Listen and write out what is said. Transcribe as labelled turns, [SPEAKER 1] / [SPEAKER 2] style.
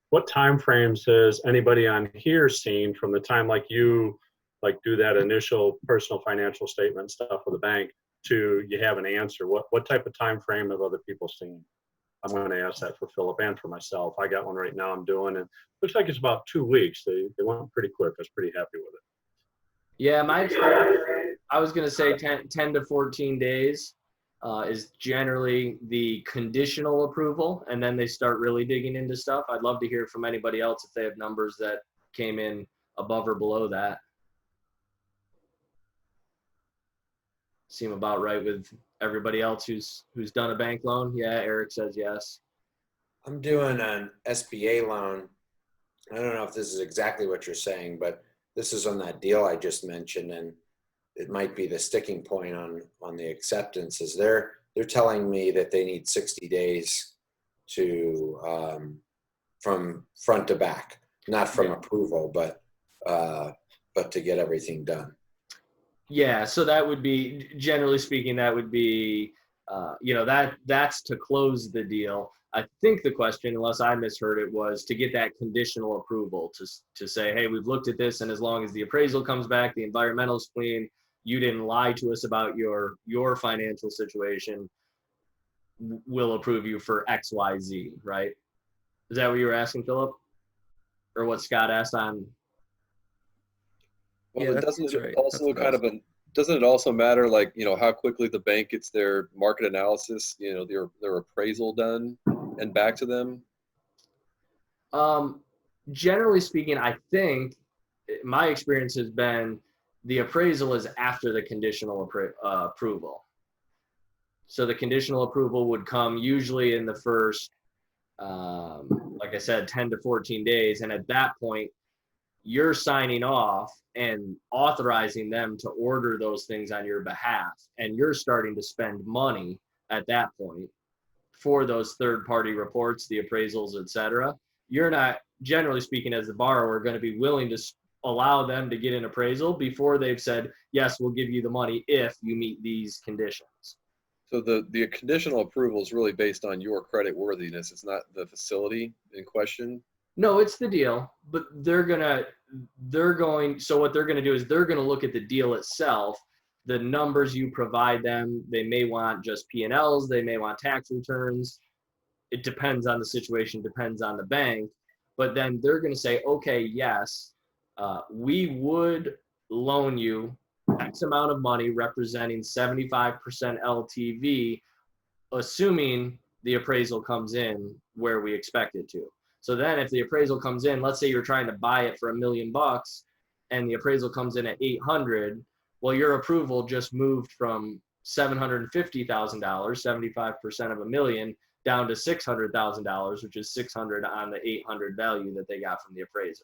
[SPEAKER 1] What time frames has anybody on here seen from the time like you do that initial personal financial statement stuff with the bank to you have an answer? What type of time frame have other people seen? I'm going to ask that for Philip and for myself. I got one right now I'm doing, and looks like it's about 2 weeks. They went pretty quick. I was pretty happy with it.
[SPEAKER 2] Yeah, my experience, I was going to say 10 to 14 days is generally the conditional approval, and then they start really digging into stuff. I'd love to hear from anybody else if they have numbers that came in above or below that. Seem about right with everybody else who's done a bank loan. Yeah, Eric says yes.
[SPEAKER 3] I'm doing an SBA loan. I don't know if this is exactly what you're saying, but this is on that deal I just mentioned, and it might be the sticking point on the acceptance. Is they're telling me that they need 60 days to from front to back, not from approval, but to get everything done.
[SPEAKER 2] Yeah, so that would be, generally speaking, that would be, that's to close the deal. I think the question, unless I misheard it, was to get that conditional approval to say, hey, we've looked at this, and as long as the appraisal comes back, the environmental's clean, you didn't lie to us about your financial situation, we'll approve you for X, Y, Z, right? Is that what you were asking, Philip? Or what Scott asked on?
[SPEAKER 4] Well, yeah, doesn't it also kind of doesn't it also matter, like, how quickly the bank gets their market analysis, their appraisal done and back to them?
[SPEAKER 2] Generally speaking, I think my experience has been the appraisal is after the conditional approval. So the conditional approval would come usually in the first, like I said, 10 to 14 days. And at that point, you're signing off and authorizing them to order those things on your behalf. And you're starting to spend money at that point for those third-party reports, the appraisals, et cetera. You're not, generally speaking, as the borrower, going to be willing to allow them to get an appraisal before they've said, yes, we'll give you the money if you meet these conditions.
[SPEAKER 4] So the conditional approval is really based on your credit worthiness. It's not the facility in question.
[SPEAKER 2] No, it's the deal, but so what they're going to do is they're going to look at the deal itself, the numbers you provide them. They may want just P&Ls. They may want tax returns. It depends on the situation, depends on the bank. But then they're going to say, okay, yes, we would loan you X amount of money representing 75% LTV, assuming the appraisal comes in where we expect it to. So then if the appraisal comes in, let's say you're trying to buy it for $1 million and the appraisal comes in at 800, well, your approval just moved from $750,000, 75% of $1 million, down to $600,000, which is 600 on the 800 value that they got from the appraiser.